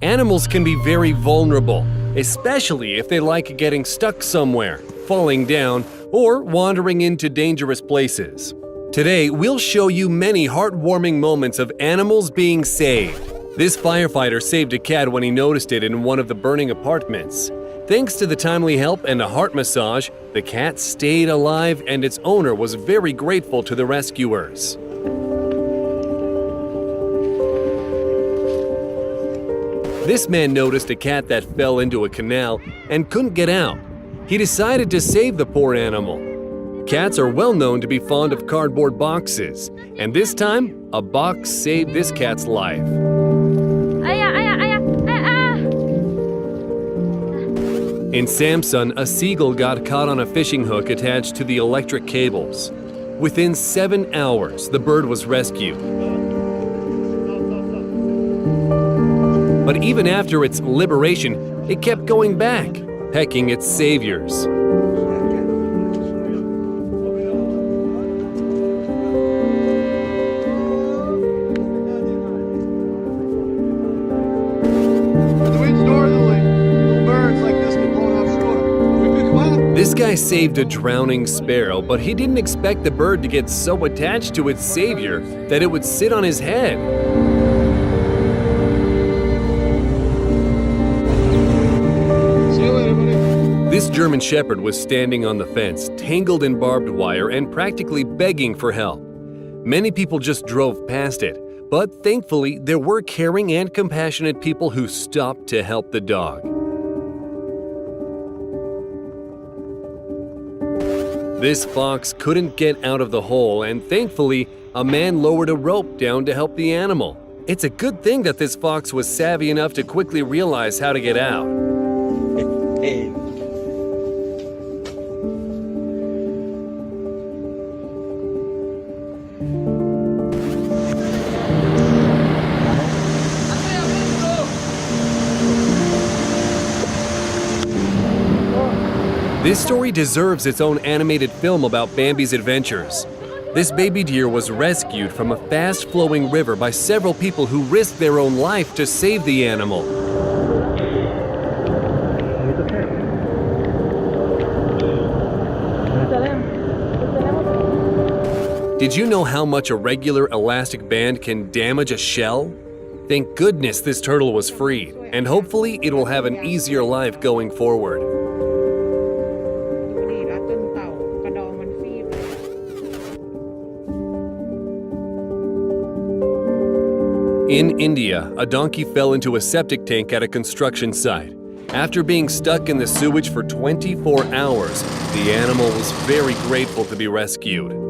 Animals can be very vulnerable, especially if they like getting stuck somewhere, falling down, or wandering into dangerous places. Today, we'll show you many heartwarming moments of animals being saved. This firefighter saved a cat when he noticed it in one of the burning apartments. Thanks to the timely help and a heart massage, the cat stayed alive and its owner was very grateful to the rescuers. This man noticed a cat that fell into a canal and couldn't get out. He decided to save the poor animal. Cats are well known to be fond of cardboard boxes, and this time, a box saved this cat's life. In Samsun, a seagull got caught on a fishing hook attached to the electric cables. Within 7 hours, the bird was rescued. But even after its liberation, it kept going back, pecking its saviors. This guy saved a drowning sparrow, but he didn't expect the bird to get so attached to its savior that it would sit on his head. This German Shepherd was standing on the fence, tangled in barbed wire and practically begging for help. Many people just drove past it, but thankfully there were caring and compassionate people who stopped to help the dog. This fox couldn't get out of the hole, and thankfully, a man lowered a rope down to help the animal. It's a good thing that this fox was savvy enough to quickly realize how to get out. This story deserves its own animated film about Bambi's adventures. This baby deer was rescued from a fast-flowing river by several people who risked their own life to save the animal. Did you know how much a regular elastic band can damage a shell? Thank goodness this turtle was freed, and hopefully it will have an easier life going forward. In India, a donkey fell into a septic tank at a construction site. After being stuck in the sewage for 24 hours, the animal was very grateful to be rescued.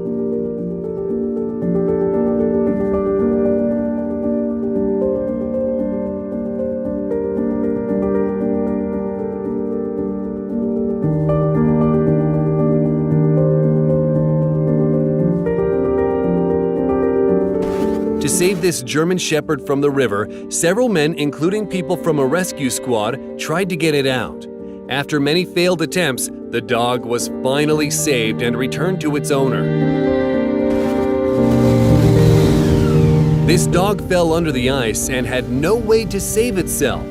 To save this German Shepherd from the river, several men, including people from a rescue squad, tried to get it out. After many failed attempts, the dog was finally saved and returned to its owner. This dog fell under the ice and had no way to save itself.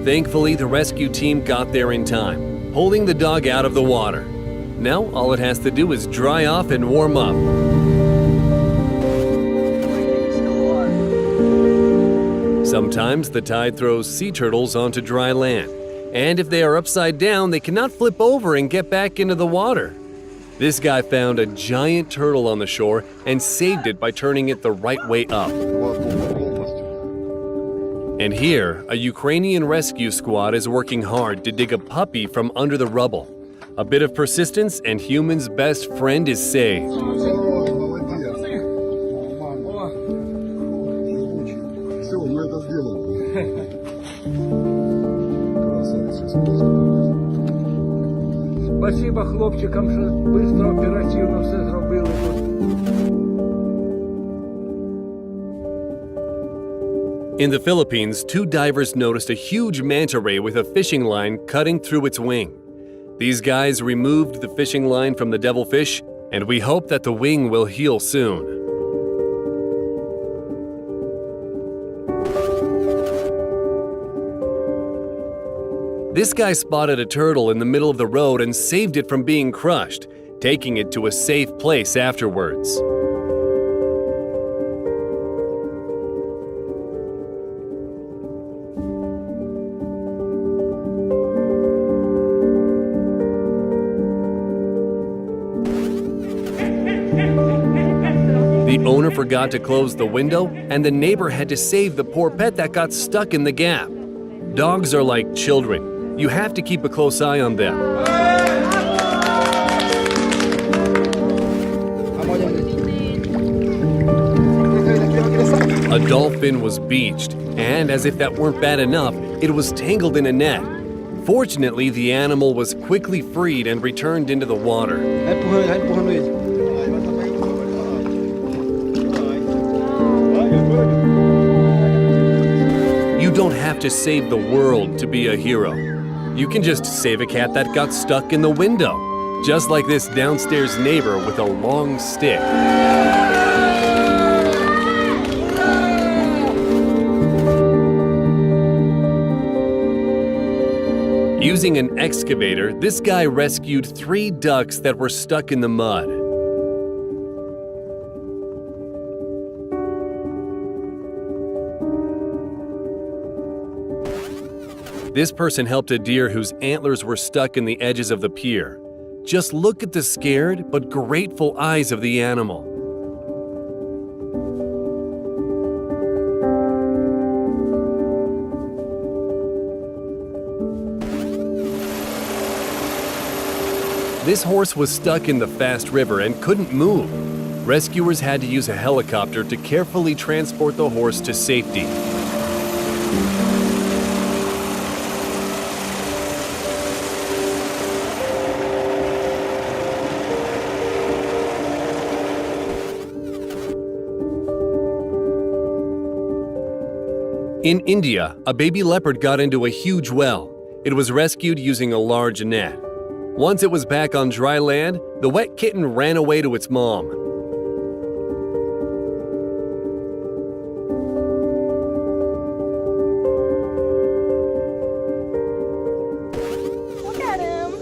Thankfully, the rescue team got there in time, pulling the dog out of the water. Now, all it has to do is dry off and warm up. Sometimes the tide throws sea turtles onto dry land, and if they are upside down, they cannot flip over and get back into the water. This guy found a giant turtle on the shore and saved it by turning it the right way up. And here, a Ukrainian rescue squad is working hard to dig a puppy from under the rubble. A bit of persistence and human's best friend is saved. Спасибо хлопчикам, що швидко оперативно все зробили тут. In the Philippines, two divers noticed a huge manta ray with a fishing line cutting through its wing. These guys removed the fishing line from the devilfish, and we hope that the wing will heal soon. This guy spotted a turtle in the middle of the road and saved it from being crushed, taking it to a safe place afterwards. The owner forgot to close the window, and the neighbor had to save the poor pet that got stuck in the gap. Dogs are like children. You have to keep a close eye on them. A dolphin was beached, and as if that weren't bad enough, it was tangled in a net. Fortunately, the animal was quickly freed and returned into the water. You don't have to save the world to be a hero. You can just save a cat that got stuck in the window, just like this downstairs neighbor with a long stick. Using an excavator, this guy rescued 3 ducks that were stuck in the mud. This person helped a deer whose antlers were stuck in the edges of the pier. Just look at the scared but grateful eyes of the animal. This horse was stuck in the fast river and couldn't move. Rescuers had to use a helicopter to carefully transport the horse to safety. In India, a baby leopard got into a huge well. It was rescued using a large net. Once it was back on dry land, the wet kitten ran away to its mom. Look at him.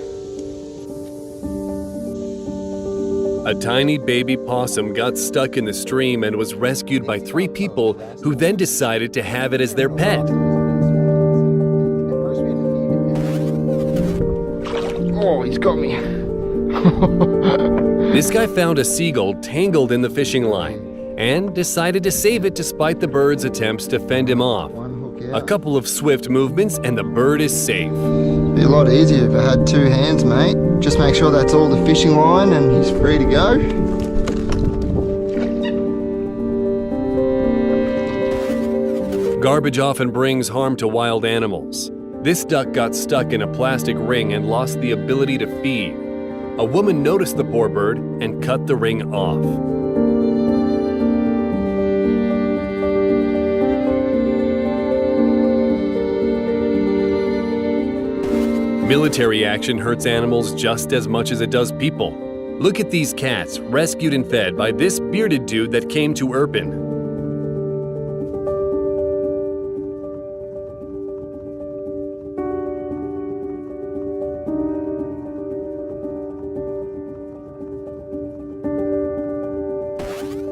A tiny baby possum got stuck in the stream and was rescued by 3 people who then decided to have it as their pet. Oh, he's got me. This guy found a seagull tangled in the fishing line and decided to save it despite the bird's attempts to fend him off. A couple of swift movements and the bird is safe. Be a lot easier if I had 2 hands, mate. Just make sure that's all the fishing line and he's free to go. Garbage often brings harm to wild animals. This duck got stuck in a plastic ring and lost the ability to feed. A woman noticed the poor bird and cut the ring off. Military action hurts animals just as much as it does people. Look at these cats rescued and fed by this bearded dude that came to Irpin.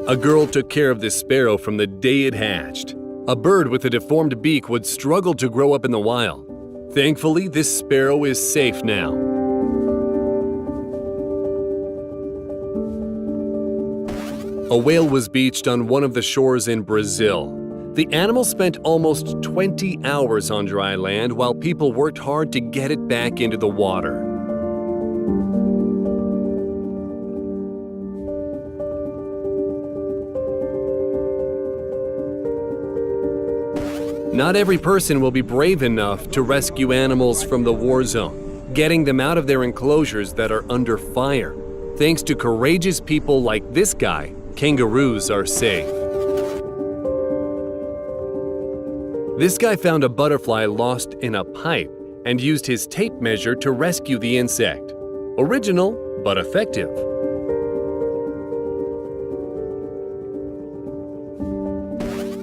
A girl took care of this sparrow from the day it hatched. A bird with a deformed beak would struggle to grow up in the wild. Thankfully, this sparrow is safe now. A whale was beached on one of the shores in Brazil. The animal spent almost 20 hours on dry land while people worked hard to get it back into the water. Not every person will be brave enough to rescue animals from the war zone, getting them out of their enclosures that are under fire. Thanks to courageous people like this guy, kangaroos are safe. This guy found a butterfly lost in a pipe and used his tape measure to rescue the insect. Original, but effective.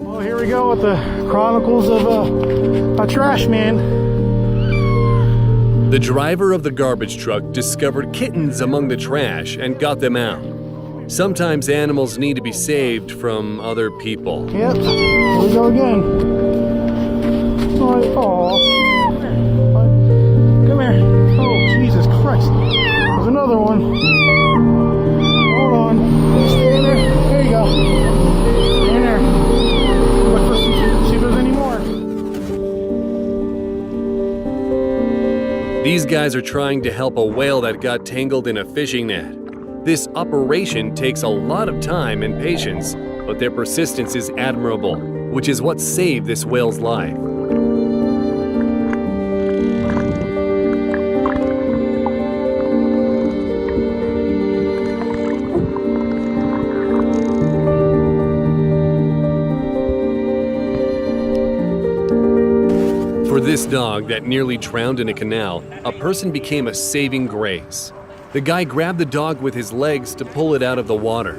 Well, here we go with the chronicles of a trash man. The driver of the garbage truck discovered kittens among the trash and got them out. Sometimes animals need to be saved from other people. Yep, here we go again. Oh, come here. Oh, Jesus Christ. There's another one. Hold on. Stay in there. There you go. Stay in there. Look for see if there's any more. These guys are trying to help a whale that got tangled in a fishing net. This operation takes a lot of time and patience, but their persistence is admirable, which is what saved this whale's life. For this dog that nearly drowned in a canal, a person became a saving grace. The guy grabbed the dog with his legs to pull it out of the water.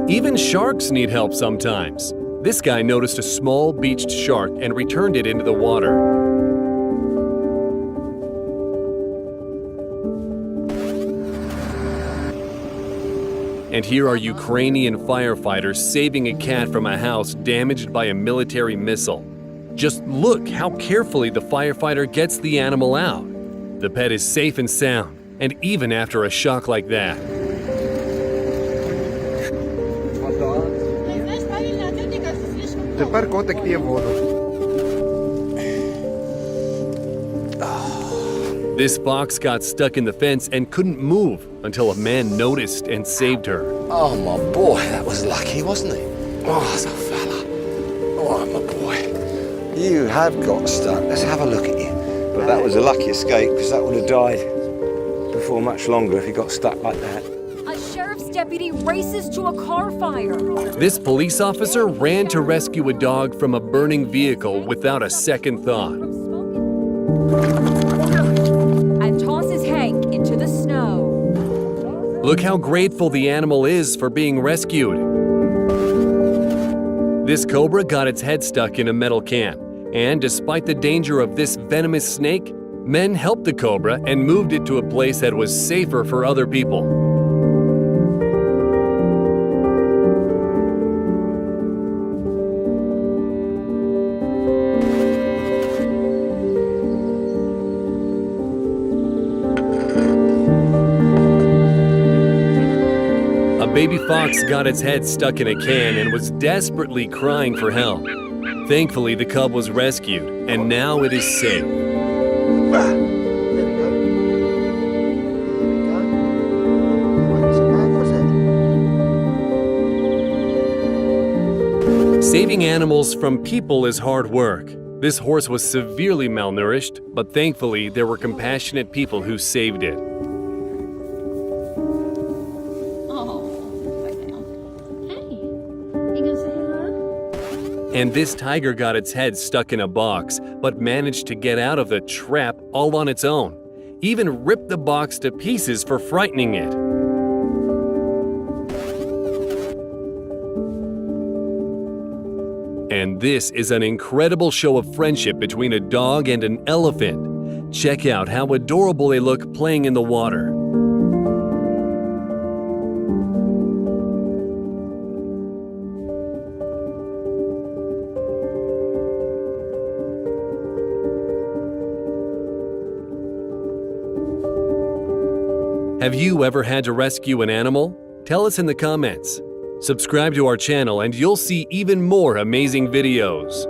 Even sharks need help sometimes. This guy noticed a small beached shark and returned it into the water. And here are Ukrainian firefighters saving a cat from a house damaged by a military missile. Just look how carefully the firefighter gets the animal out. The pet is safe and sound, and even after a shock like that. Тепер котик п'є воду. This fox got stuck in the fence and couldn't move until a man noticed and saved her. Oh, my boy, that was lucky, wasn't he? Oh, that's a fella. Oh, my boy. You have got stuck. Let's have a look at you. But that was a lucky escape, because that would have died before much longer if he got stuck like that. A sheriff's deputy races to a car fire. This police officer ran to rescue a dog from a burning vehicle without a second thought. And tosses Hank into the snow. Look how grateful the animal is for being rescued. This cobra got its head stuck in a metal can, and despite the danger of this venomous snake, men helped the cobra and moved it to a place that was safer for other people. A baby fox got its head stuck in a can and was desperately crying for help. Thankfully, the cub was rescued, and now it is safe. There we go. Wasn't so bad, was it? Saving animals from people is hard work. This horse was severely malnourished, but thankfully there were compassionate people who saved it. And this tiger got its head stuck in a box, but managed to get out of the trap all on its own. Even ripped the box to pieces for frightening it. And this is an incredible show of friendship between a dog and an elephant. Check out how adorable they look playing in the water. Have you ever had to rescue an animal? Tell us in the comments. Subscribe to our channel and you'll see even more amazing videos.